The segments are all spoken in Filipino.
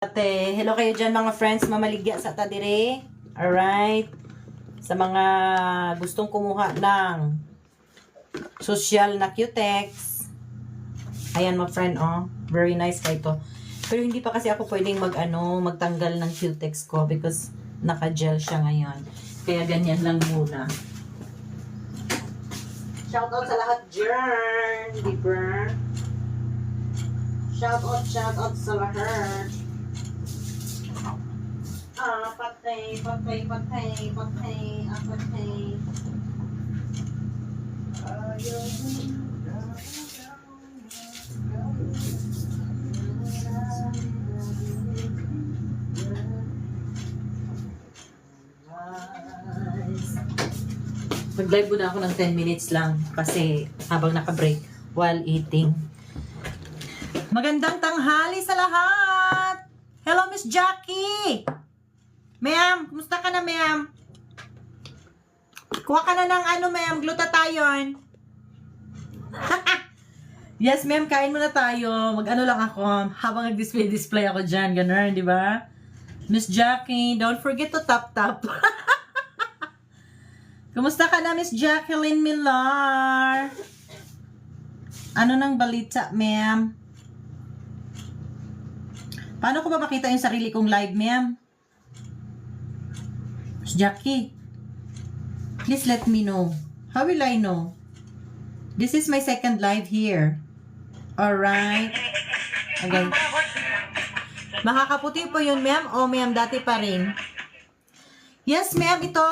Ate, hello kayo dyan mga friends, mamaligya sa tadire. Alright. Sa mga gustong kumuha ng social na cutex. Ayan mga friend, oh. Very nice ka ito. Pero hindi pa kasi ako pwedeng magtanggal ng cutex ko because naka-gel siya ngayon. Kaya ganyan lang muna. Shoutout sa lahat dyan, di ba? Shoutout sa lahat. Patay. Mag-live muna ako ng 10 minutes lang kasi habang naka-break while eating. Magandang tanghali sa lahat! Hello, Miss Jackie! Ma'am, kumusta ka na, ma'am? Kuha ka na ng ma'am, glutathione. Yes, ma'am, kain muna tayo. Mag-ano lang ako habang nag-display ako dyan. Ganun, di ba? Miss Jackie, don't forget to tap. Kumusta ka na, Miss Jacqueline Millar? Ano nang balita, ma'am? Paano ko ba makita yung sarili kong live, ma'am? Miss Jackie, please let me know. How will I know? This is my second live here. Alright. Okay. Makakaputi po yun, ma'am? O, ma'am, dati pa rin. Yes, ma'am, ito.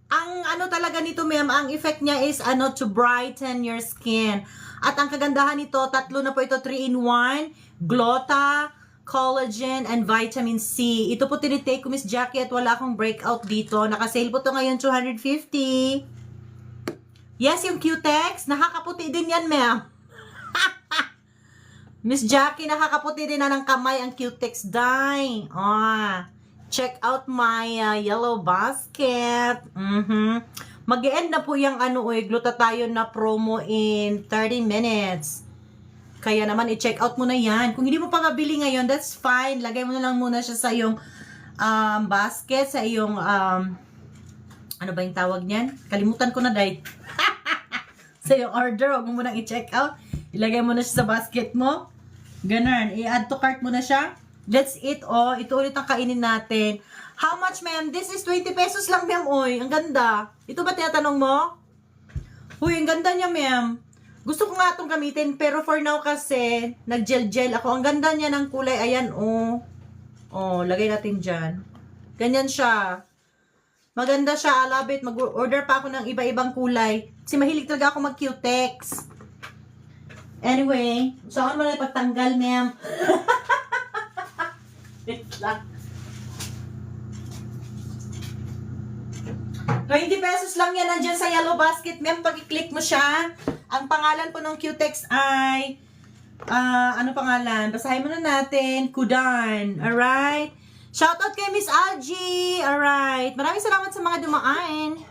Ang talaga nito, ma'am, ang effect niya is to brighten your skin. At ang kagandahan nito, tatlo na po ito, 3-in-1, Glota, collagen, and vitamin C. Ito po tinitake ko, Miss Jackie, at wala akong breakout dito. Naka-sale po ito ngayon, 250. Yes, yung Cutex, nakakaputi din yan, ma'am. Miss Jackie, nakakaputi din na ng kamay ang Cutex dye. Check out my yellow basket. Mag-e-end na po yung glutathione na promo in 30 minutes. Kaya naman, i-check out mo na yan. Kung hindi mo pa mabili ngayon, that's fine. Lagay mo na lang muna siya sa iyong basket, sa iyong, ano ba yung tawag niyan? Kalimutan ko na dahil. Sa iyong order, huwag mo munang i-check out. Ilagay mo na siya sa basket mo. Ganun. I-add to cart mo na siya. Let's eat, oh. Ito ulit ang kainin natin. How much, ma'am? This is 20 pesos lang, ma'am, oy. Ang ganda. Ito ba tinatanong mo? Uy, ang ganda niya, ma'am. Gusto ko nga itong gamitin, pero for now kasi, nag-gel-gel ako. Ang ganda niya ng kulay. Ayan, oh. Oh, lagay natin dyan. Ganyan siya. Maganda siya. I love it. Mag-order pa ako ng iba-ibang kulay. Kasi mahilig talaga ako mag-cutex. Anyway, saan mo na pagtanggal, ma'am? Wait lang. 20 pesos lang yan. Nandyan sa yellow basket, ma'am. Pag-i-click mo siya, ang pangalan po ng Cutex ay, ano pangalan? Basahin mo na natin. Kudan. Alright? Shoutout kay Miss Algie. Alright. Maraming salamat sa mga dumaan.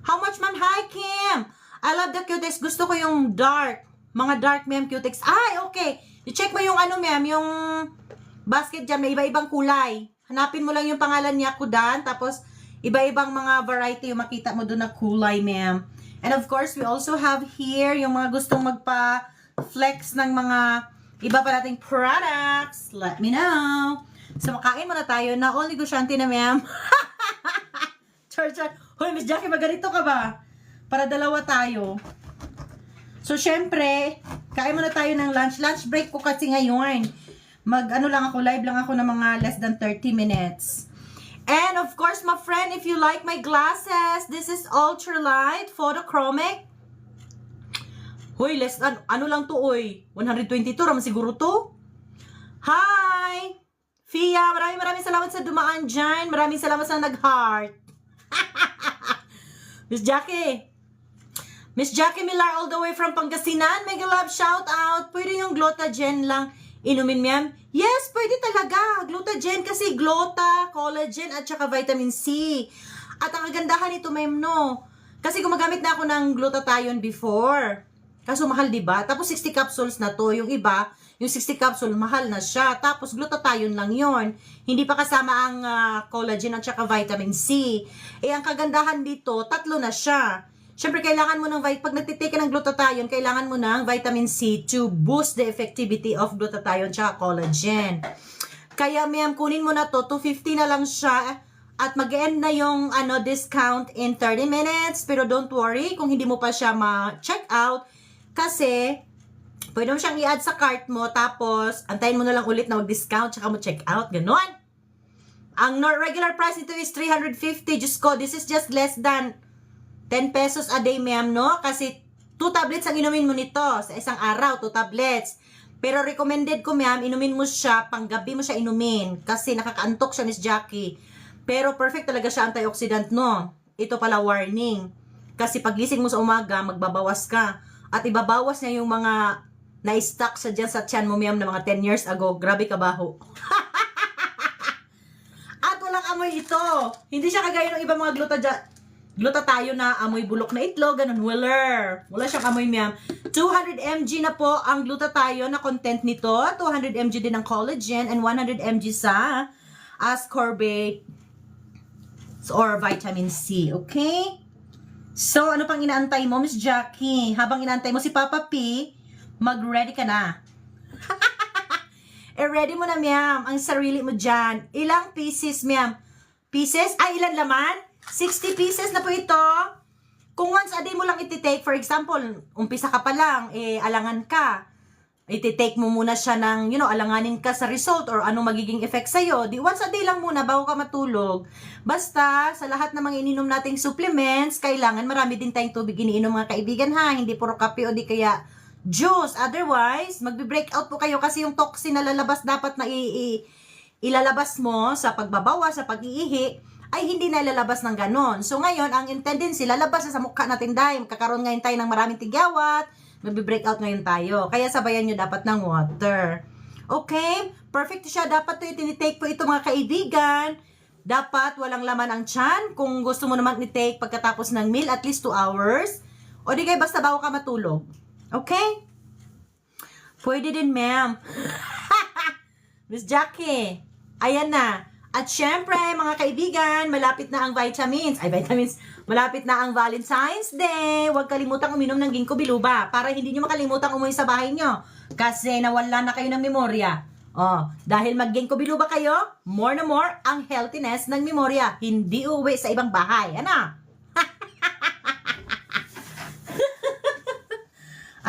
How much, ma'am? Hi, Kim. I love the Cutex. Gusto ko yung dark. Mga dark, ma'am, Cutex. Ay, okay. I-check mo yung ma'am, yung basket dyan. May iba-ibang kulay. Hanapin mo lang yung pangalan niya, Kudan. Tapos, iba-ibang mga variety yung makita mo doon na kulay, ma'am. And of course, we also have here yung mga gustong magpa-flex ng mga iba pa nating products. Let me know. So, makain muna tayo na all negosyante na, ma'am. Char. Hoy, Miss Jackie, maganito ka ba? Para dalawa tayo. So, syempre, kain muna tayo ng lunch. Lunch break ko kasi ngayon. Live lang ako ng mga less than 30 minutes. And of course, my friend, if you like my glasses, this is ultralight photochromic. Hoy, less than, lang to, oy? 122, raman siguro to. Hi! Fia, maraming salamat sa dumaan dyan. Maraming salamat sa nag-heart. Miss Jackie Millar all the way from Pangasinan. Mega love shout out. Pwede yung Glotagen lang inumin, ma'am? Yes, pwede talaga. Glotagen kasi Glota, collagen, at saka vitamin C. At ang kagandahan nito, ma'am, no? Kasi gumagamit na ako ng glutathione before. Kaso mahal, diba? Tapos 60 capsules na to. Yung iba, Yung 60 capsule, mahal na siya. Tapos, glutathione lang yon. Hindi pa kasama ang collagen at saka vitamin C. Ang kagandahan dito, 3 na siya. Siyempre, kailangan mo ng, pag nagtitake ka ng glutathione, kailangan mo ng vitamin C to boost the effectivity of glutathione at saka collagen. Kaya, ma'am, kunin mo na to. 250 na lang siya. At mag-end na yung discount in 30 minutes. Pero don't worry kung hindi mo pa siya ma-check out. Kasi, pwede mo siyang i-add sa cart mo. Tapos, antayin mo na lang ulit na mag-discount. Tsaka mo check out. Ganon. Ang regular price nito is 350. Diyos ko, this is just less than 10 pesos a day, ma'am, no? Kasi 2 tablets ang inumin mo nito. Sa isang araw, 2 tablets. Pero recommended ko, ma'am, inumin mo siya. Panggabi mo siya inumin. Kasi nakakaantok siya, Miss Jackie. Pero perfect talaga siya antioxidant, no? Ito pala warning. Kasi pagising mo sa umaga, magbabawas ka. At ibabawas niya yung mga na-stuck sa dyan sa tiyan mo, ma'am, na mga 10 years ago. Grabe kabaho. At walang amoy ito. Hindi siya kagaya ng ibang mga glutathione na amoy bulok na itlog, ganun. Wala siyang amoy, ma'am. 200 mg na po ang glutathione na content nito. 200 mg din ng collagen and 100 mg sa ascorbate or vitamin C, okay? So, ano pang inaantay mo, Miss Jackie? Habang inaantay mo si Papa P, mag-ready ka na. Ready mo na, ma'am, ang sarili mo dyan. Ilang pieces, ma'am? Pieces? Ay, ilan laman? 60 pieces na po ito. Kung once a day mo lang iti-take, for example, umpisa ka pa lang, alangan ka. Iti-take mo muna siya ng, alanganin ka sa result or anong magiging effect sa'yo. Di once a day lang muna bago ka matulog. Basta, sa lahat ng mga ininom nating supplements, kailangan marami din tayong tubig iniinom, mga kaibigan, ha? Hindi puro kape o di kaya juice. Otherwise, magbe-breakout po kayo kasi yung toxin na lalabas dapat na ilalabas mo sa pagbabawa, sa pag-iihi, ay hindi na ilalabas ng ganon. So ngayon, ang tendency, lalabas na sa mukha natin dahil magkakaroon ngayon tayo ng maraming tigyawat, magbe-breakout ngayon tayo. Kaya sabayan nyo dapat ng water. Okay? Perfect siya. Dapat ito itinitake po ito, mga kaibigan. Dapat walang laman ang tiyan. Kung gusto mo naman i-take pagkatapos ng meal, at least 2 hours. O di kayo basta bago ka matulog. Okay? Pwede din, ma'am. Miss Jackie, ayan na. At syempre, mga kaibigan, malapit na ang vitamins. Malapit na ang Valentine's Day. Huwag kalimutang uminom ng ginkgo biloba para hindi nyo makalimutan umuwi sa bahay nyo. Kasi nawala na kayo ng memorya. Dahil mag-ginkgo biloba kayo, more na more ang healthiness ng memorya. Hindi uwi sa ibang bahay. Ano?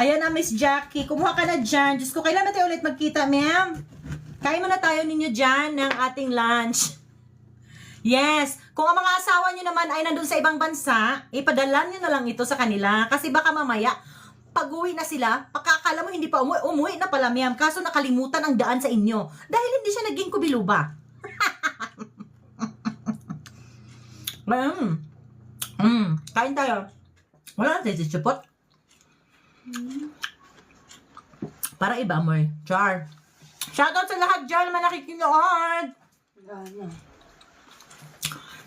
Ayan na, Miss Jackie. Kumuha ka na dyan. Diyos ko, kailan na tayo ulit magkita, ma'am? Kain muna tayo ninyo dyan ng ating lunch. Yes. Kung ang mga asawa nyo naman ay nandun sa ibang bansa, ipadala nyo na lang ito sa kanila. Kasi baka mamaya, pag-uwi na sila, pakakala mo hindi pa umuwi na pala, ma'am. Kaso nakalimutan ang daan sa inyo. Dahil hindi siya naging kubiluba. Kain tayo. Wala na tayo chupot. Para iba mo eh. Char. Shoutout sa lahat dyan naman nakikinood.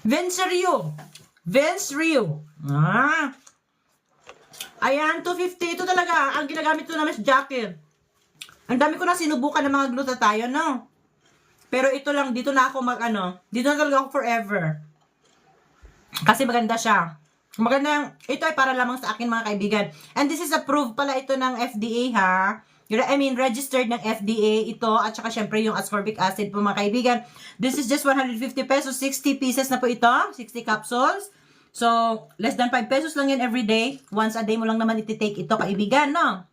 Vince Rio. Ayan, 250. Ito talaga, ang ginagamit ko na Miss Jackie. Ang dami ko na sinubukan ng mga glutathione, no? Pero ito lang, dito na ako dito na talaga ako forever. Kasi maganda siya. Maganda, ito ay para lamang sa akin, mga kaibigan. And this is approved pala ito ng FDA, ha? Registered ng FDA ito at saka syempre yung ascorbic acid po, mga kaibigan. This is just 150 pesos, 60 pieces na po ito, 60 capsules. So, less than 5 pesos lang yan every day. Once a day mo lang naman iti-take ito, kaibigan, no?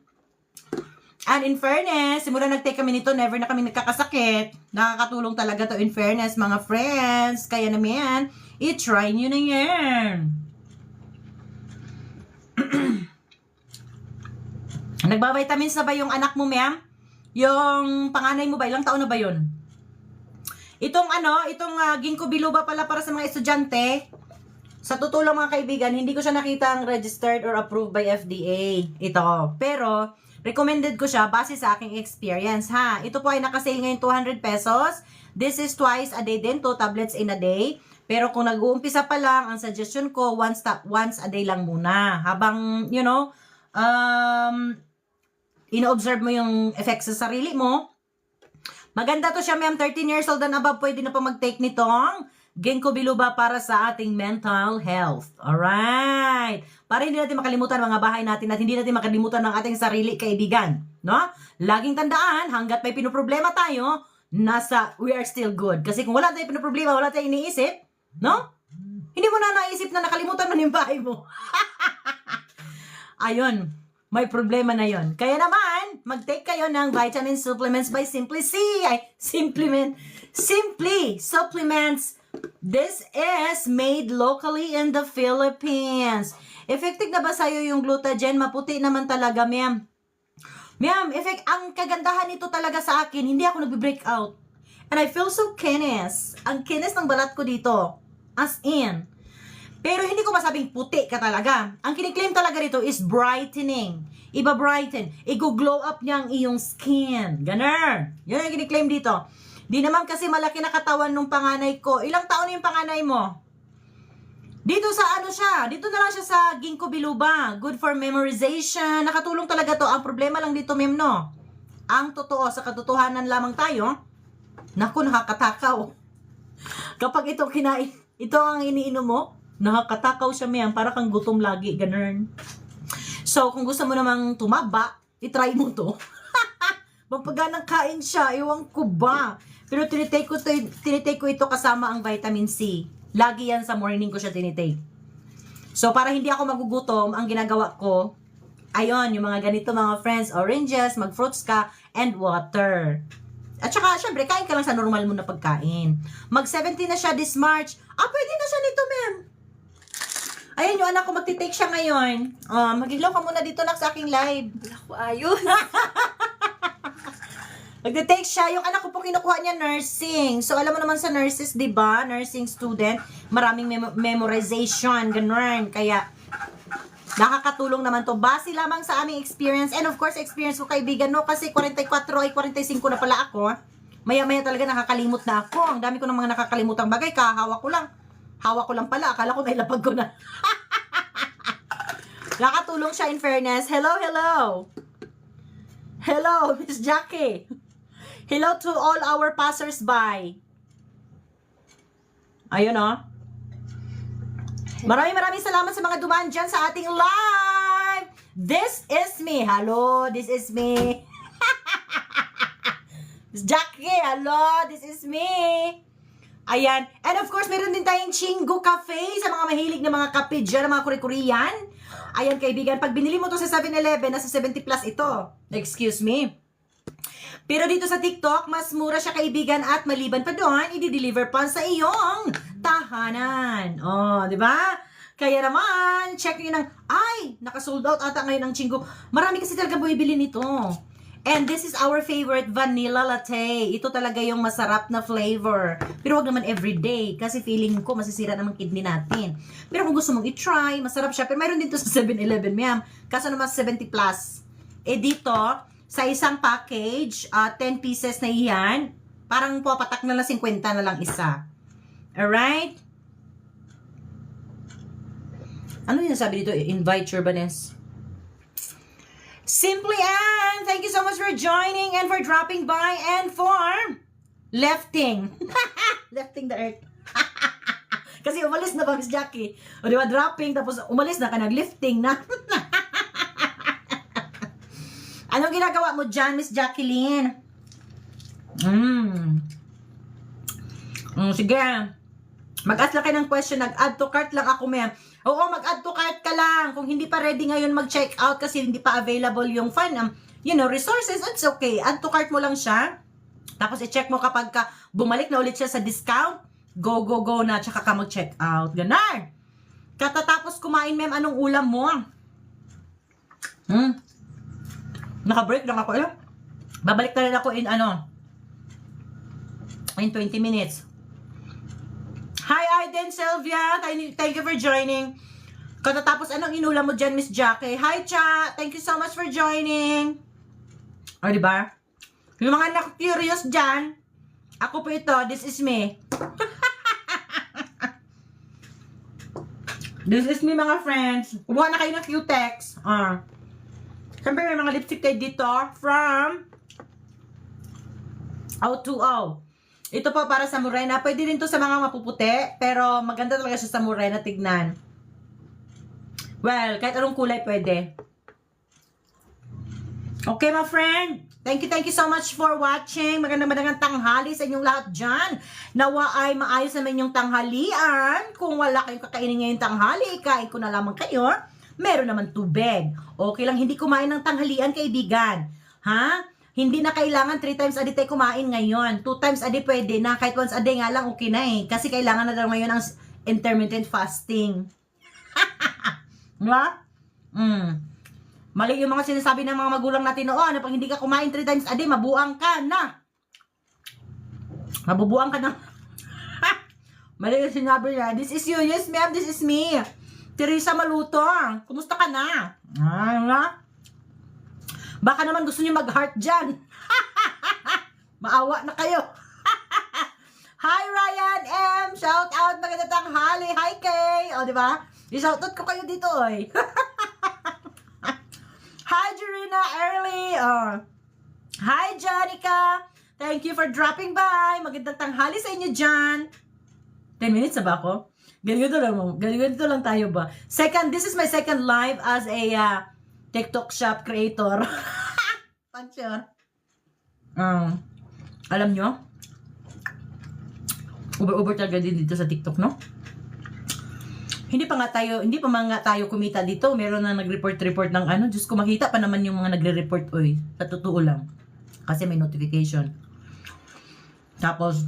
And in fairness, simula nag-take kami nito, never na kami nagkakasakit. Nakakatulong talaga to, in fairness, mga friends. Kaya naman, i-try nyo na yan. Nagba-vitamins na ba yung anak mo, ma'am? Yung panganay mo ba? Ilang taon na ba yun? Itong ginkgo biloba pala para sa mga estudyante. Sa totoo lang, mga kaibigan, hindi ko siya nakitang registered or approved by FDA. Ito. Pero, recommended ko siya base sa aking experience, ha? Ito po ay nakasale ngayon 200 pesos. This is twice a day din, 2 tablets in a day. Pero kung nag-uumpisa pa lang, ang suggestion ko, once a day lang muna. Habang, ino-observe mo yung effects sa sarili mo. Maganda to siya, ma'am. 13 years old and above, pwede na pa mag-take nitong ginkgo biloba para sa ating mental health. Alright. Para hindi natin makalimutan mga bahay natin at hindi natin makalimutan ng ating sarili, kaibigan. No? Laging tandaan, hanggat may pinoproblema tayo, we are still good. Kasi kung wala tayong pinoproblema, wala tayong iniisip, no? Hindi mo na naisip na nakalimutan mo yung bahay mo. Ayun, may problema na yon. Kaya naman, mag-take kayo ng vitamin supplements by Simply C. Simply Supplements. This is made locally in the Philippines. Effective na ba sa'yo yung glutathione? Maputi naman talaga, ma'am. Ma'am, ang kagandahan nito talaga sa akin, hindi ako nagbe-break out. And I feel so kinis. Ang kinis ng balat ko dito. As in. Pero hindi ko masabing puti ka talaga. Ang kiniklaim talaga dito is brightening. Iba-brighten. I-glow up niya ang iyong skin. Ganun. Yun ang kiniklaim dito. Di naman kasi malaki na katawan nung panganay ko. Ilang taon na yung panganay mo? Dito sa ano siya? Dito na lang siya sa ginkgo biloba. Good for memorization. Nakatulong talaga to. Ang problema lang dito, ma'am, no? Ang totoo, sa katotohanan lamang tayo, naku, nakakatakaw. Kapag ito kinain, ito ang iniinom mo, nakakatakaw siya, ma'am. Para kang gutom lagi, ganun. So, kung gusto mo namang tumaba, itry mo to. Magpaganang kain siya, iwan ko ba? Pero tinitake ko ito kasama ang vitamin C. Lagi yan sa morning ko siya tinitake. So, para hindi ako magugutom, ang ginagawa ko, ayun, yung mga ganito mga friends, oranges, mag-fruits ka, and water. At saka, syempre, kain ka lang sa normal mo na pagkain. Mag-17 na siya this March. Pwede na siya nito, ma'am. Ayun, yung anak ko, magtitake siya ngayon. Mag-ilaw ka muna dito, nak, sa aking live. Ako, ayun. Magte-take siya. Yung anak ko po kinukuha niya nursing. So, alam mo naman sa nurses, di ba? Nursing student. Maraming memorization. Ganun. Kaya, nakakatulong naman to. Base lamang sa aming experience. And of course, experience ko kaibigan, no? Kasi 44 ay 45 na pala ako. Maya-maya talaga nakakalimot na ako. Ang dami ko ng mga nakakalimutang bagay. Hawak ko lang. Hawak ko lang pala. Akala ko nailapag ko na. Nakatulong siya in fairness. Hello, hello. Hello, Miss Jackie. Hello to all our passers-by. Ayun, oh. Maraming salamat sa mga dumaan dyan sa ating live. This is me. Hello, this is me. Miss Jackie, hello, this is me. Ayan. And of course, meron din tayong Chingo Cafe sa mga mahilig na mga kape dyan, mga Korean. Ayan, kaibigan. Pag binili mo to sa 7-Eleven, nasa 70 plus ito. Excuse me. Pero dito sa TikTok, mas mura siya, kaibigan, at maliban pa doon, i-deliver pa sa iyong tahanan. Oh, di ba? Kaya naman, check nyo ng, naka-sold out ata ngayon ang Chingo. Marami kasi talaga bumibili nito. And this is our favorite vanilla latte. Ito talaga yung masarap na flavor. Pero wag naman everyday, kasi feeling ko masisira naman kidney natin. Pero kung gusto mong i-try, masarap siya. Pero mayroon dito sa 7-Eleven, ma'am. Kaso naman 70 plus. Dito, sa isang package, 10 pieces na iyan. Parang papatak na lang 50 na lang isa. Alright? Ano yung sabi dito? Invite Urbaness. Simply Ann, thank you so much for joining and for dropping by and for lefting. Lefting the earth. Kasi umalis na ba, Miss Jackie? O diba, dropping, tapos umalis na ka, nag-lifting na. Anong ginagawa mo dyan, Miss Jacqueline? Sige. Mag-ask lang kayo ng question. Nag-add to cart lang ako, ma'am. Oo, mag-add to cart ka lang. Kung hindi pa ready ngayon mag-check out kasi hindi pa available yung resources, it's okay. Add to cart mo lang siya. Tapos i-check mo kapag bumalik na ulit siya sa discount, go na, tsaka ka mag-check out. Ganar. Katatapos kumain, ma'am, anong ulam mo? Naka-break lang ako. Babalik na rin ako in 20 minutes. Hi, Aiden Sylvia. Thank you for joining. Katatapos, anong inulam mo dyan, Miss Jackie? Hi, Cha. Thank you so much for joining. O, diba? Yung mga na-curious dyan, ako po ito. This is me. This is me, mga friends. Kumuha na kayo ng Q-Tex. Siyempre may mga lipstick tayo dito from O2O. Ito po para sa morena. Pwede din to sa mga mapuputi, pero maganda talaga siya sa morena tignan. Well, kahit anong kulay pwede. Okay, my friend. Thank you so much for watching. Magandang tanghali sa inyong lahat dyan. Nawa ay maayos naman yung tanghalian. Kung wala kayong kakainin ngayong tanghali, kain ko na lamang kayo. Meron naman tubig. Okay lang hindi kumain ng tanghalian, kaibigan. Ha? Hindi na kailangan 3 times a day tayo kumain ngayon. 2 times a day pwede na. Kahit once a day nga lang, okay na eh. Kasi kailangan na daw ngayon ang intermittent fasting. Diba? Mali yung mga sinasabi ng mga magulang natin noon na pag hindi ka kumain 3 times a day, mabuang ka na. Mabubuang ka na. Mali yung sinabi niya. This is you. Yes, ma'am. This is me. Teresa Maluto. Kumusta ka na? Diba? Baka naman gusto niyo mag-heart dyan. Maawa na kayo. Hi, Ryan M. Shout out. Magandang tanghali. Hi, Kay. O, diba? I-shout out ko kayo dito, oy. Hi, Jerina Early. Hi, Janica. Thank you for dropping by. Magandang tanghali sa inyo dyan. 10 minutes na ba ako? Ganito lang tayo ba? This is my second live as a TikTok shop creator. Pansure. Alam nyo? Uber talaga din dito sa TikTok, no? Hindi pa nga tayo kumita dito. Meron na nag-report ng ano. Diyos ko, makita pa naman yung mga nagre-report, oy. Sa totoo lang. Kasi may notification. Tapos,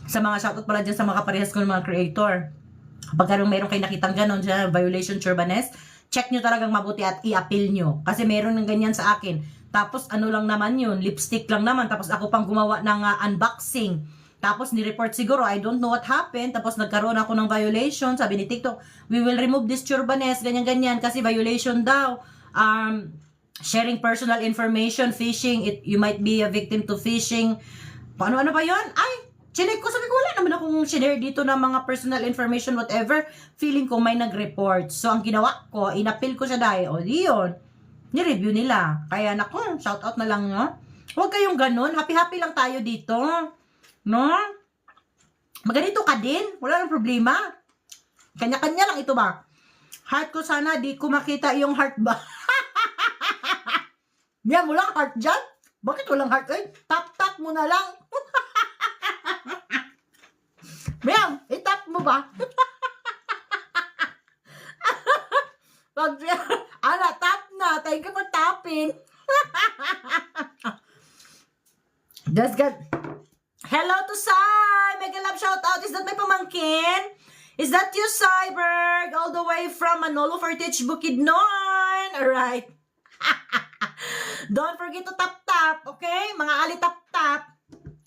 sa mga shoutout pala dyan sa mga kaparehas ko ng mga creator. Kapag meron kayo nakitang ganon dyan, violation Churbanes, check nyo talagang mabuti at i-appeal nyo. Kasi meron ng ganyan sa akin. Tapos, ano lang naman yun, lipstick lang naman. Tapos, ako pang gumawa ng unboxing. Tapos, ni-report siguro, I don't know what happened. Tapos, nagkaroon ako ng violation. Sabi ni TikTok, we will remove this Churbanes, ganyan-ganyan, kasi violation daw. Sharing personal information, phishing, you might be a victim to phishing. Paano ba yun? Ay, chinek ko, sabi ko, wala naman akong share dito ng mga personal information, whatever. Feeling ko may nag-report. So, ang ginawa ko, inappeal ko siya dahil, o, yun. Ni-review nila. Kaya, naku, shoutout na lang, no? Huwag kayong ganun. Happy-happy lang tayo dito. No? Maganito ka din. Wala nang problema. Kanya-kanya lang ito ba? Heart ko sana, di ko makita yung heart ba? Yan, walang heart dyan? Bakit walang heart? Eh, tap-tap mo na lang. Ma'am, itap mo ba? Tap na. Thank you for tapping. That's good. Hello to Sai! Mega love shout out. Is that my pamangkin? Is that you, Cyberg? All the way from Manolo Fortich, Bukidnon. Alright. Don't forget to tap-tap. Okay? Mga ali-tap-tap.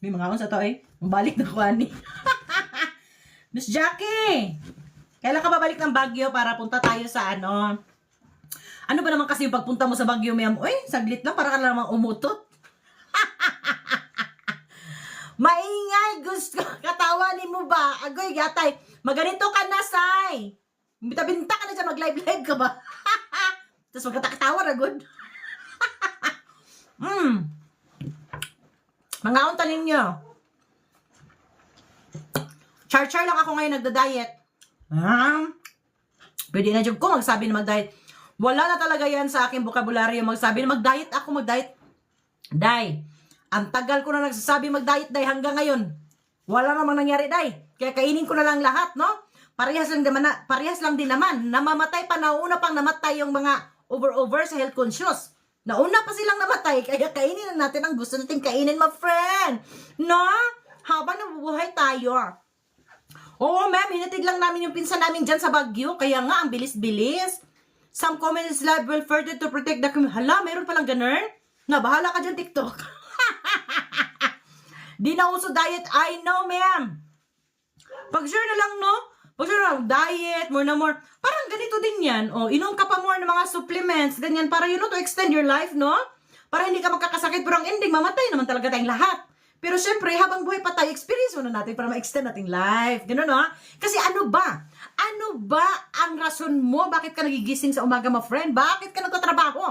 May mga akong sa to eh. Mabalik na ko, ani. Miss Jackie! Kailan ka babalik ng Baguio para punta tayo sa ano? Ano ba naman kasi yung pagpunta mo sa Baguio, ma'am? Uy, saglit lang para ka na naman umutot. Maingay, gusto katawanin mo ba? Agoy, gatay. Maganito ka na, Sai. Binta-binta ka na dyan, mag-live-live ka ba? Tapos magkatakatawa na, good. Mga unta ninyo. Char-char lang ako ngayon nagda-diet. Pwede na dyan ko magsabi na mag-diet. Wala na talaga yan sa aking vocabulary magsabi na mag-diet ako, mag-diet. Day. Ang tagal ko na nagsasabi mag-diet, day, hanggang ngayon. Wala namang nangyari, day. Kaya kainin ko na lang lahat, no? Parehas lang din naman. Namamatay pa, nauna pang namatay yung mga over sa health conscious. Nauna pa silang namatay, kaya kainin na natin ang gusto natin kainin, my friend. No? Habang nabubuhay tayo. Oo, ma'am, hinatid lang namin yung pinsan namin dyan sa Baguio. Kaya nga, ang bilis-bilis. Some comments live will further to protect the community. Hala, mayroon palang ganun? Na, bahala ka dyan, TikTok. Di na uso diet. I know, ma'am. Pag-share na lang, no? Pag-share na lang, diet, more na more. Parang ganito din yan. O, inom ka pa more ng mga supplements, ganyan, para to extend your life, no? Para hindi ka magkakasakit, pero ang ending, mamatay naman talaga tayong lahat. Pero syempre, habang buhay pa tayo, experience muna natin para ma-extend nating life. Ganun, no? Kasi ano ba? Ano ba ang rason mo? Bakit ka nagigising sa umaga, my friend? Bakit ka nagtatrabaho?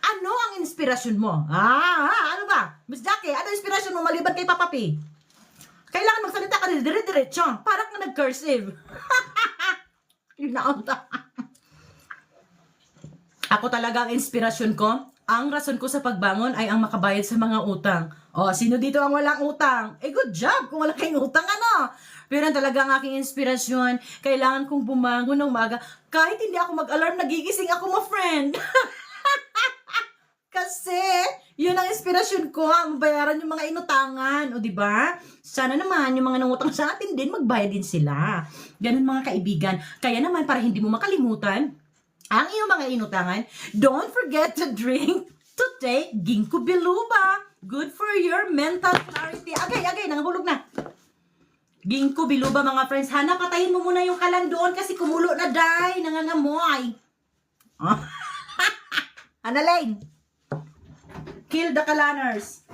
Ano ang inspirasyon mo? Ano ba? Miss Jackie, ano inspirasyon mo maliban kay Papa P? Kailangan magsalita ka dire-diretso. Parang ka nag-cursive. Yun na ang Ako talaga ang inspirasyon ko. Ang rason ko sa pagbangon ay ang makabayad sa mga utang. O, sino dito ang walang utang? Good job kung wala kayong utang, ano? Pero yan talaga ang aking inspirasyon. Kailangan kong bumangon ng umaga. Kahit hindi ako mag-alarm, nagigising ako, my friend. Kasi, yun ang inspirasyon ko, ang bayaran yung mga inutangan. O, diba? Sana naman, yung mga nangutang sa atin din, magbayad din sila. Ganun, mga kaibigan. Kaya naman, para hindi mo makalimutan, ang iyong mga inutangan, don't forget to drink, to take ginkgo biloba. Good for your mental clarity. Agay, nangahulog na. Ginkgo biloba, mga friends. Hana, patayin mo muna yung kalan doon kasi kumulo na, day. Nangangamoy. Analane. Kill the kalaners.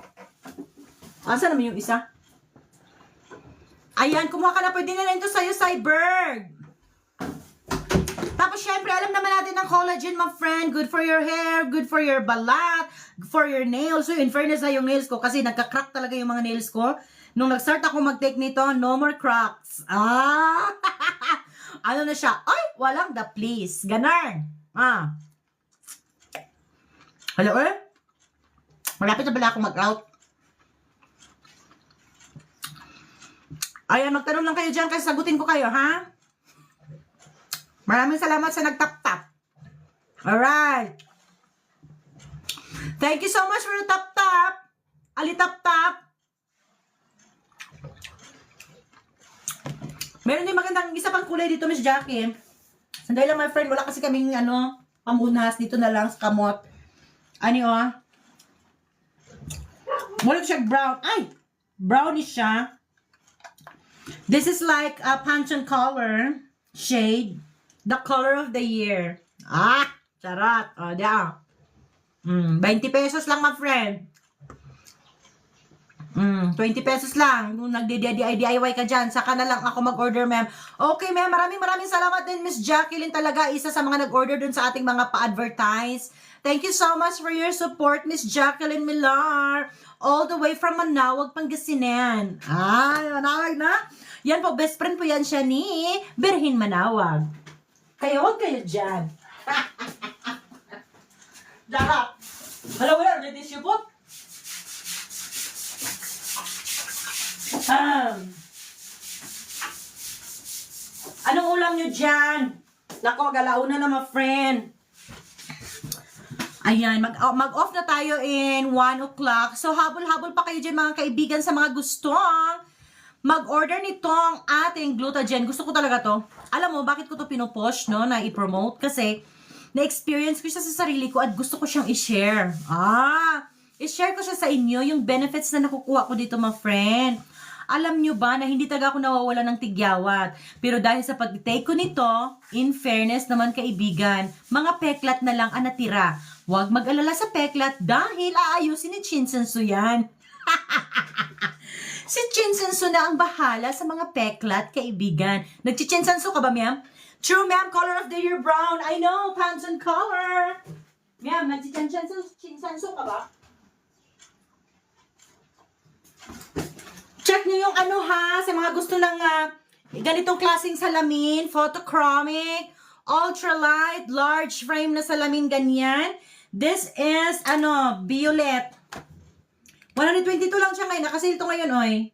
Asa naman yung isa? Ayan, kumuha ka na. Pwede na rin ito sa'yo, Cyberg. Tapos, syempre, alam naman natin ng collagen, my friend. Good for your hair, good for your balat, for your nails. So, in fairness na yung nails ko, kasi nagka-crack talaga yung mga nails ko. Nung nag-start ako mag-take nito, no more cracks. Ano na siya? Ay, walang the please. Ganon. Hello, malapit na pala ako mag-out. Ayan, magtanong lang kayo dyan kasi sagutin ko kayo, ha? Maraming salamat sa nagtap-tap. Alright. Thank you so much for the tap-tap. Ali-tap-tap. Meron din magandang isa pang kulay dito, Miss Jackie. Sandali lang, my friend. Wala kasi kaming, pamunas. Dito na lang sa kamot. Wala siya brown. Ay! Brownish siya. This is like a Pantone color shade. The color of the year. Charot. O, diyan. 20 pesos lang, my friend. 20 pesos lang. Kung nagdi-DIY ka dyan, saka na lang ako mag-order, ma'am. Okay, ma'am. Maraming salamat din, Miss Jacqueline. Talaga, isa sa mga nag-order dun sa ating mga pa-advertise. Thank you so much for your support, Miss Jacqueline Millar. All the way from Manawag, Pangasinan. Manawag na. Yan po, best friend po yan siya ni Berhin Manawag. Kaya huwag kayo dyan. Daka. Hello, where? Did this you put? Anong ulam nyo dyan? Nako, galauna na, my friend. Ayan, mag-off na tayo in 1 o'clock. So, habol-habol pa kayo dyan, mga kaibigan, sa mga gustong mag-order nitong ating Glutagen. Gusto ko talaga to. Alam mo, bakit ko to pinopost, no, na i-promote? Kasi, na-experience ko siya sa sarili ko at gusto ko siyang i-share. I-share ko siya sa inyo, yung benefits na nakukuha ko dito, my friend. Alam nyo ba na hindi talaga ako nawawala ng tigyawat? Pero dahil sa pag-take ko nito, in fairness naman kaibigan, mga peklat na lang ang natira. Huwag mag-alala sa peklat dahil aayusin ni Chinsensu yan. Si Chinsensu na ang bahala sa mga peklat, kaibigan. Nagchi-Chinsensu ka ba, ma'am? True, ma'am. Color of the year brown. I know, Pantone color. Ma'am, nagchi-Chinsensu ka ba? Check nyo yung sa mga gusto ng ganitong klaseng salamin, photochromic, ultralight, large frame na salamin, ganyan. This is, violet. 122 lang siya ngayon, kasi ito ngayon, oy.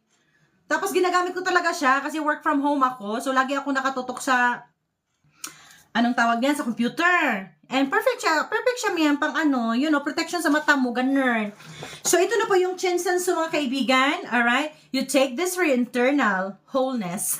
Tapos ginagamit ko talaga siya kasi work from home ako, so lagi ako nakatutok sa, anong tawag yan, sa computer. And perfect siya miyan pang protection sa mata mo, ganun. So, ito na po yung Chinsensu, mga kaibigan. Alright? You take this for your internal wholeness.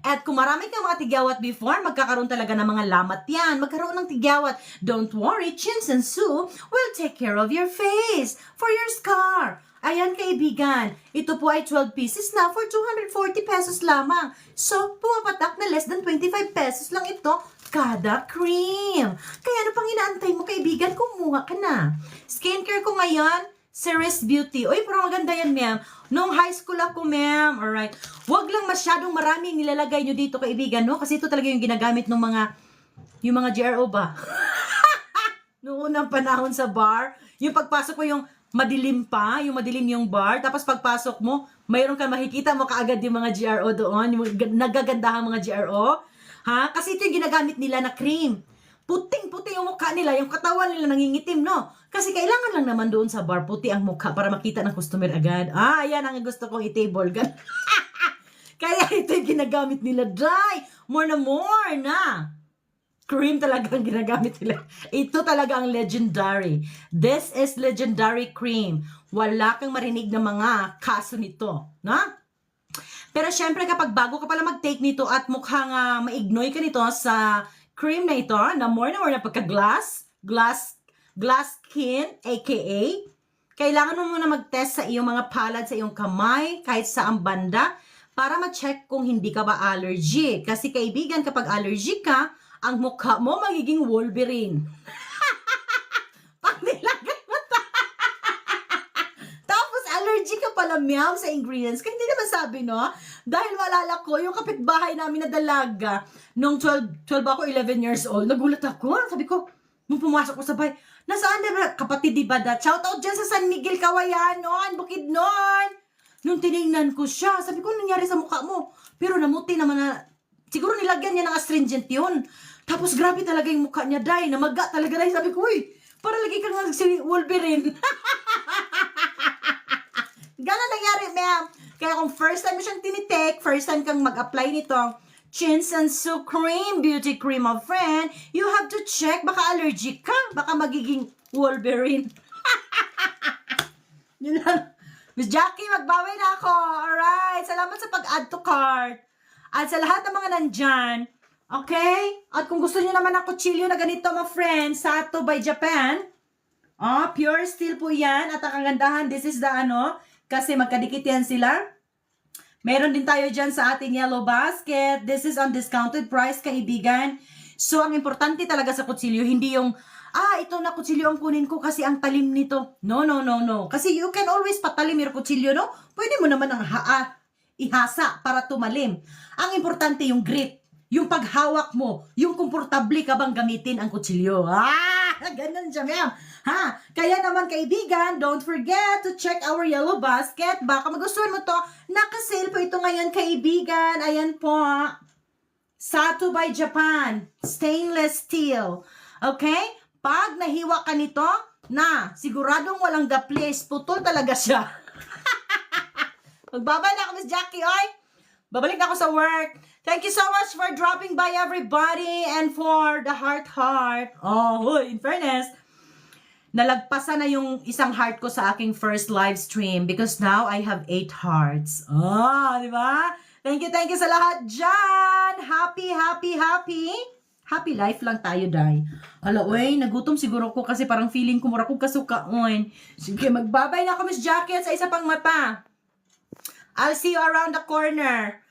At kung marami kang mga tigyawat before, magkakaroon talaga ng mga lamat yan. Magkaroon ng tigyawat. Don't worry, Chinsensu will take care of your face, for your scar. Ayan, kaibigan. Ito po ay 12 pieces na for 240 pesos lamang. So, pumapatak na less than 25 pesos lang ito kada cream. Kaya ano pang inaantay mo, kaibigan? Kumuha ka na. Skincare ko ngayon, Ceres Beauty. Uy, parang maganda yan, ma'am. Nung high school ako, ma'am. Alright. Huwag lang masyadong maraming nilalagay nyo dito, kaibigan, no? Kasi ito talaga yung ginagamit ng yung mga GRO ba? Noong unang panahon sa bar, yung pagpasok mo yung madilim pa, yung madilim yung bar, tapos pagpasok mo, mayroon kang makikita mo kaagad yung mga GRO doon, yung nagagandahang mga GRO. Ha? Kasi ito yung ginagamit nila na cream. Puting-puti yung mukha nila, yung katawan nila nangingitim, no? Kasi kailangan lang naman doon sa bar, puti ang mukha para makita ng customer agad. Ah, yan ang gusto kong i-table. Kaya ito yung ginagamit nila, dry. More na. Cream talaga ang ginagamit nila. Ito talaga ang legendary. This is legendary cream. Wala kang marinig na mga kaso nito, na? Pero syempre kapag bago ka pala mag-take nito at mukhang maignoy ka nito sa cream na ito, na more na pagka-glass skin, aka, kailangan mo muna mag-test sa iyong mga palad, sa iyong kamay, kahit sa ang banda, para ma-check kung hindi ka ba allergic. Kasi kaibigan, kapag allergic ka, ang mukha mo magiging Wolverine. Pag nilagay mo tapos allergic ka pala, meow, sa ingredients. Kaya hindi naman sabi, no? Dahil malala ko, yung kapitbahay namin na dalaga, nung 12 ako, 11 years old, nagulat ako. Sabi ko, nung pumasok ko sa bahay, nasaan na kapatid di ba that? Shout out dyan sa San Miguel, Kawayanon, Bukidnon. Nung tinignan ko siya, sabi ko, nangyari sa mukha mo? Pero namuti naman na, siguro nilagyan niya ng astringent yun. Tapos grabe talaga yung mukha niya, dahil namaga talaga dahil. Sabi ko, uy, para lagi kang si Wolverine. Gano'n nangyari, ma'am. Kaya kung first time mo siyang tinitake, first time kang mag-apply nito, Chinsensu Cream, Beauty Cream of Friend, you have to check, baka allergic ka, baka magiging Wolverine. Yun lang. Miss Jackie, magbawi na ako. Alright, salamat sa pag-add to cart. At sa lahat ng mga nandyan, okay? At kung gusto niyo naman ng kutsilyo na ganito, mga friends, Sato by Japan, pure steel po yan. At ang kagandahan, this is the kasi magkadikit yan sila. Meron din tayo dyan sa ating yellow basket. This is on discounted price, kaibigan. So, ang importante talaga sa kutsilyo, hindi yung, ito na kutsilyo ang kunin ko kasi ang talim nito. No. Kasi you can always patalim yung kutsilyo, no? Pwede mo naman ang ihasa para tumalim. Ang importante yung grip, yung paghawak mo, yung komportable ka bang gamitin ang kutsilyo. Ganun siya, ma'am. Kaya naman, kaibigan, don't forget to check our yellow basket. Baka magustuhan mo to. Naka-sale po ito ngayon, kaibigan. Ayan po. Sato by Japan. Stainless steel. Okay? Pag nahiwa ka nito, siguradong walang daplis. Putol talaga siya. Magbabay na ako, Miss Jackie, oy. Babalik na ako sa work. Thank you so much for dropping by, everybody, and for the heart. In fairness, nalagpasan na yung isang heart ko sa aking first live stream because now I have 8 hearts. Di ba? Thank you sa lahat dyan. Happy life lang tayo, day. Nagutom siguro ko kasi parang feeling ko mura kong kasukaon. Sige, magbabay na ako, Miss Jackie, at sa isa pang mata. I'll see you around the corner.